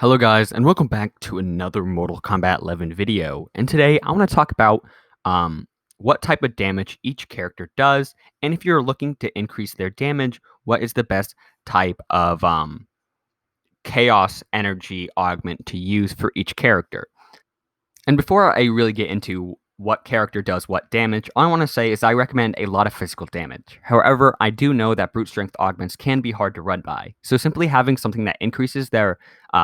Hello guys, and welcome back to another Mortal Kombat 11 video. And today I want to talk about what type of damage each character does, and if you're looking to increase their damage, what is the best type of chaos energy augment to use for each character. And before I really get into what character does what damage, all I want to say is I recommend a lot of physical damage. However, I do know that brute strength augments can be hard to run by, so simply having something that increases their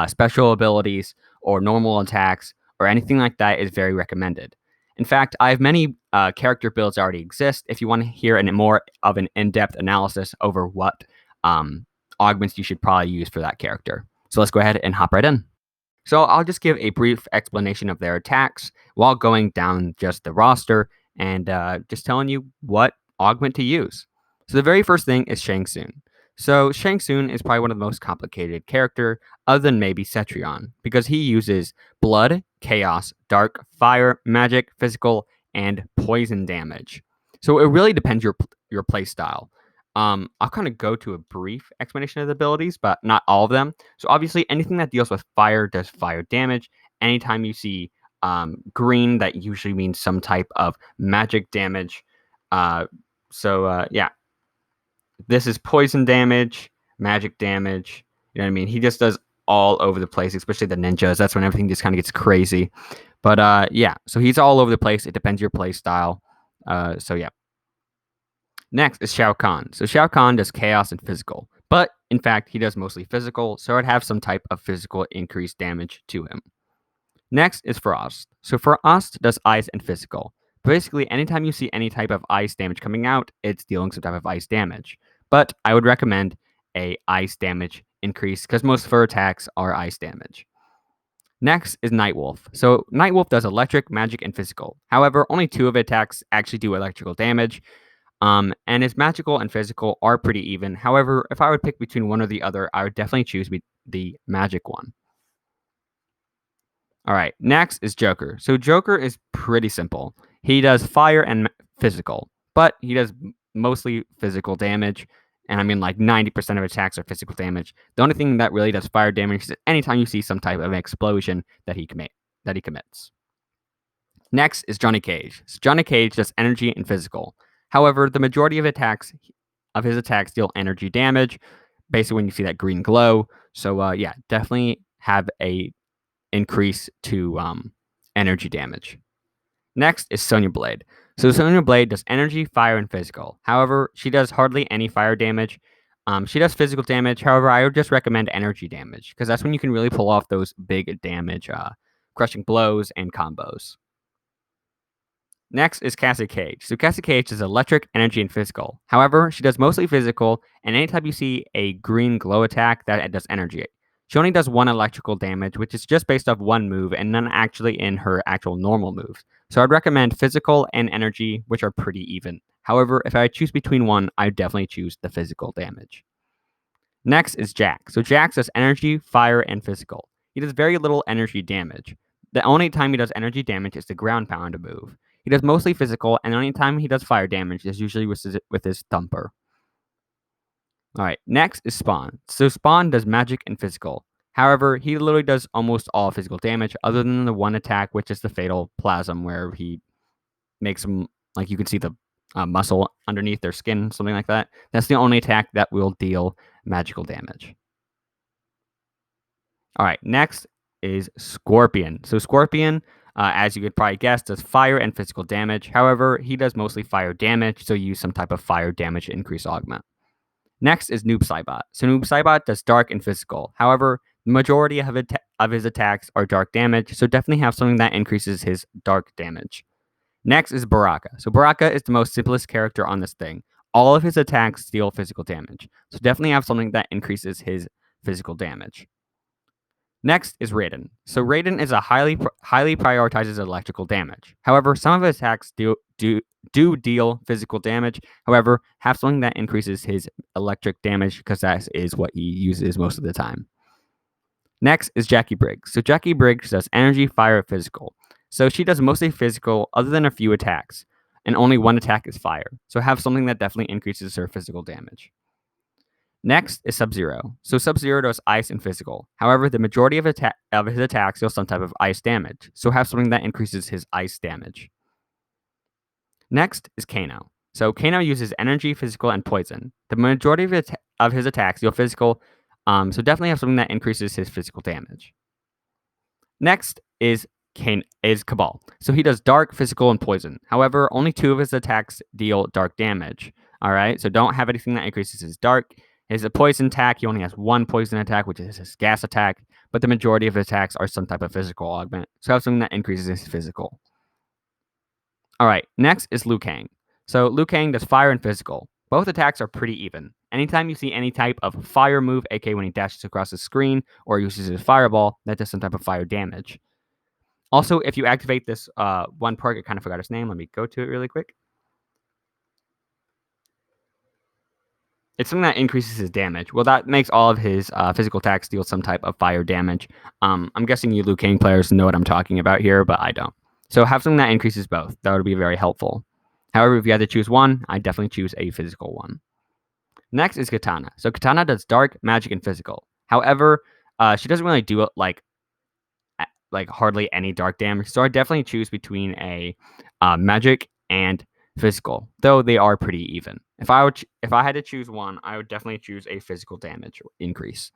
special abilities or normal attacks or anything like that is very recommended. In fact, I have many character builds already exist if you want to hear more of an in-depth analysis over what augments you should probably use for that character. So let's go ahead and hop right in. So I'll just give a brief explanation of their attacks while going down just the roster and just telling you what augment to use. So the very first thing is Shang Tsung. So Shang Tsung is probably one of the most complicated character other than maybe Cetrion because he uses blood, chaos, dark, fire, magic, physical, and poison damage. So it really depends your play style. I'll kind of go to a brief explanation of the abilities, but not all of them. So obviously, anything that deals with fire does fire damage. Anytime you see green, that usually means some type of magic damage. Yeah, this is poison damage, magic damage. You know what I mean? He just does all over the place, especially the ninjas. That's when everything just kind of gets crazy. But yeah, so he's all over the place. It depends your play style. So yeah. Next is Shao Kahn. So Shao Kahn does chaos and physical, but in fact, he does mostly physical, so I'd have some type of physical increased damage to him. Next is Frost. So Frost does ice and physical. Basically, anytime you see any type of ice damage coming out, it's dealing some type of ice damage. But I would recommend a ice damage increase because most of her attacks are ice damage. Next is Nightwolf. So Nightwolf does electric, magic, and physical. However, only 2 of his attacks actually do electrical damage. And his magical and physical are pretty even. However, if I would pick between one or the other, I would definitely choose the magic one. All right, next is Joker. So Joker is pretty simple. He does fire and physical, but he does mostly physical damage. And I mean, like 90% of attacks are physical damage. The only thing that really does fire damage is anytime you see some type of explosion that he commits. Next is Johnny Cage. So Johnny Cage does energy and physical. However, the majority of his attacks deal energy damage, basically when you see that green glow. So yeah, definitely have a increase to energy damage. Next is Sonya Blade. So Sonya Blade does energy, fire, and physical. However, she does hardly any fire damage. She does physical damage. However, I would just recommend energy damage because that's when you can really pull off those big damage, crushing blows and combos. Next is Cassie Cage. So Cassie Cage does electric, energy, and physical. However, she does mostly physical, and anytime you see a green glow attack, that does energy. She only does 1 electrical damage, which is just based off 1 move and none actually in her actual normal moves. So I'd recommend physical and energy, which are pretty even. However, if I choose between one, I'd definitely choose the physical damage. Next is Jack. So Jack does energy, fire, and physical. He does very little energy damage. The only time he does energy damage is the ground pound move. He does mostly physical, and the only time he does fire damage is usually with his thumper. All right, next is Spawn. So Spawn does magic and physical. However, he literally does almost all physical damage other than the one attack, which is the Fatal Plasm, where he makes them, like you can see the muscle underneath their skin, something like that. That's the only attack that will deal magical damage. All right, next is Scorpion. So Scorpion, as you could probably guess, does fire and physical damage. However, he does mostly fire damage, so use some type of fire damage increase augment. Next is Noob Saibot. So Noob Saibot does dark and physical. However, the majority of his attacks are dark damage, so definitely have something that increases his dark damage. Next is Baraka. So Baraka is the most simplest character on this thing. All of his attacks deal physical damage, so definitely have something that increases his physical damage. Next is Raiden. So Raiden is a highly prioritizes electrical damage. However, some of his attacks do deal physical damage. However, have something that increases his electric damage because that is what he uses most of the time. Next is JACQUI Briggs. So JACQUI Briggs does energy, fire, physical. So she does mostly physical other than a few attacks, and only 1 attack is fire. So have something that definitely increases her physical damage. Next is Sub-Zero. So Sub-Zero does ice and physical. However, the majority of his attacks deal some type of ice damage. So have something that increases his ice damage. Next is KANO. So KANO uses energy, physical, and poison. The majority of his attacks deal physical. So definitely have something that increases his physical damage. Next is KABAL. So he does dark, physical, and poison. However, only 2 of his attacks deal dark damage. All right, so don't have anything that increases his dark. His poison attack, he only has 1 poison attack, which is his gas attack, but the majority of his attacks are some type of physical augment. So have something that increases his physical. All right, next is Liu Kang. So Liu Kang does fire and physical. Both attacks are pretty even. Anytime you see any type of fire move, aka when he dashes across the screen or uses his fireball, that does some type of fire damage. Also, if you activate this one perk, I kind of forgot his name. Let me go to it really quick. It's something that increases his damage. Well, that makes all of his physical attacks deal some type of fire damage. I'm guessing you Liu Kang players know what I'm talking about here, but I don't. So have something that increases both. That would be very helpful. However, if you had to choose one, I'd definitely choose a physical one. Next is Kitana. So Kitana does dark, magic, and physical. However, she doesn't really do it like hardly any dark damage. So I definitely choose between a magic and physical, though they are pretty even. If I had to choose one, I would definitely choose a physical damage increase.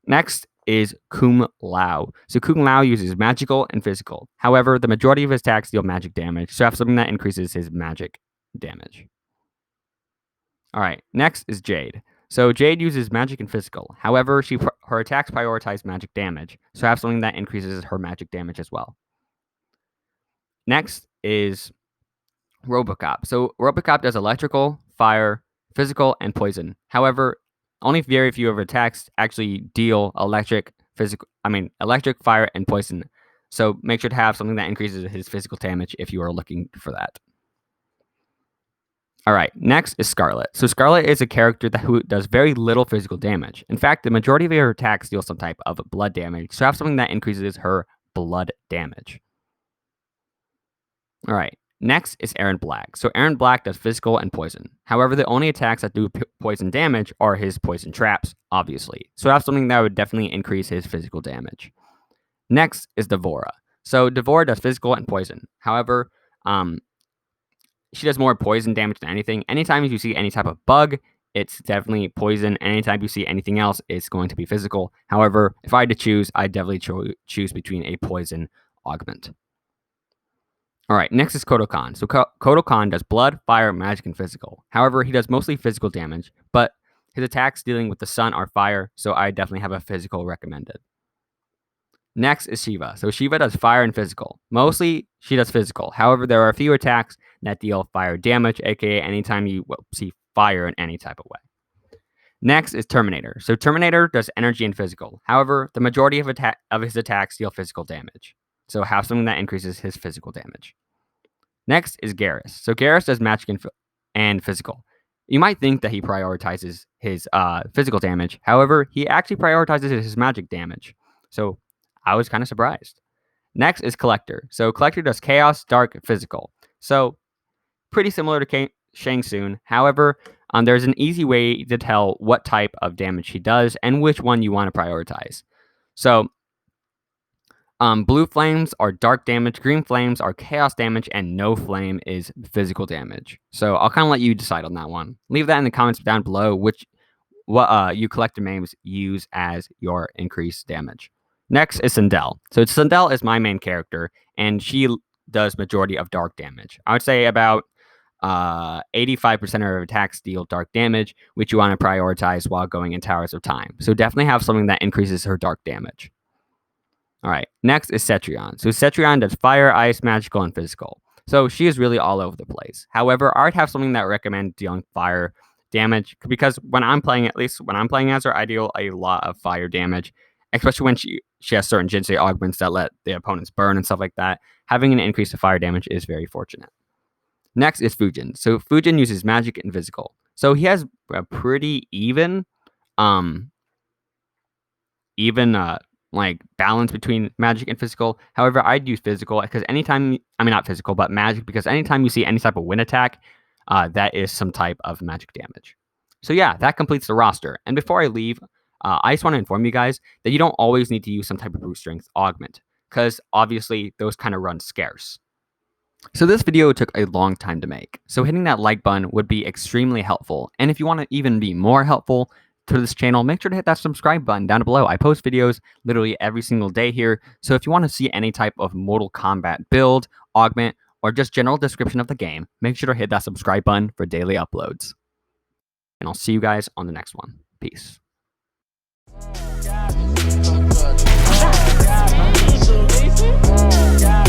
Next is Kung Lao. So Kung Lao uses magical and physical. However, the majority of his attacks deal magic damage, so have something that increases his magic damage. All right, next is Jade. So Jade uses magic and physical. However, her attacks prioritize magic damage, so have something that increases her magic damage as well. Next is ROBOCOP. So ROBOCOP does electrical, fire, physical, and poison. However, only very few of her attacks actually deal electric, fire, and poison. So make sure to have something that increases his physical damage if you are looking for that. All right, next is Scarlet. So Scarlet is a character who does very little physical damage. In fact, the majority of her attacks deal some type of blood damage, so have something that increases her blood damage. All right, next is Erron Black. So Erron Black does physical and poison. However, the only attacks that do poison damage are his poison traps, obviously. So have something that would definitely increase his physical damage. Next is Devora. So Devora does physical and poison. However, she does more poison damage than anything. Anytime you see any type of bug, it's definitely poison. Anytime you see anything else, it's going to be physical. However, if I had to choose, I'd definitely choose between a poison augment. All right, next is Kotal Kahn. So Kotal Kahn does blood, fire, magic, and physical. However, he does mostly physical damage, but his attacks dealing with the sun are fire, so I definitely have a physical recommended. Next is Shiva. So Shiva does fire and physical. Mostly, she does physical. However, there are a few attacks that deal fire damage, aka anytime you see fire in any type of way. Next is Terminator. So Terminator does energy and physical. However, the majority of his attacks deal physical damage. So have something that increases his physical damage. Next is Garrus. So Garrus does magic and physical. You might think that he prioritizes his physical damage. However, he actually prioritizes his magic damage. So I was kind of surprised. Next is Collector. So Collector does chaos, dark, physical. So pretty similar to Shang Tsung. However, there's an easy way to tell what type of damage he does and which one you want to prioritize. So blue flames are dark damage, green flames are chaos damage, and no flame is physical damage. So I'll kind of let you decide on that one. Leave that in the comments down below what you Collector mains use as your increased damage. Next is Sindel. So Sindel is my main character, and she does majority of dark damage. I would say about 85% of her attacks deal dark damage, which you want to prioritize while going in Towers of Time. So definitely have something that increases her dark damage. All right, next is Cetrion. So Cetrion does fire, ice, magical, and physical. So she is really all over the place. However, I'd have something that recommends dealing fire damage because when I'm playing as her, I deal a lot of fire damage, especially when she has certain Jinsei augments that let the opponents burn and stuff like that. Having an increase of fire damage is very fortunate. Next is Fujin. So Fujin uses magic and physical. So he has a pretty even balance between magic and physical. However, I'd use physical because not physical, but magic, because anytime you see any type of wind attack, that is some type of magic damage. So yeah, that completes the roster. And before I leave, I just want to inform you guys that you don't always need to use some type of brute strength augment, because obviously those kind of run scarce. So this video took a long time to make, so hitting that like button would be extremely helpful. And if you want to even be more helpful to this channel, make sure to hit that subscribe button down below. I post videos literally every single day here, so if you want to see any type of Mortal Kombat build, augment, or just general description of the game, make sure to hit that subscribe button for daily uploads. And I'll see you guys on the next one. Peace. Oh, God.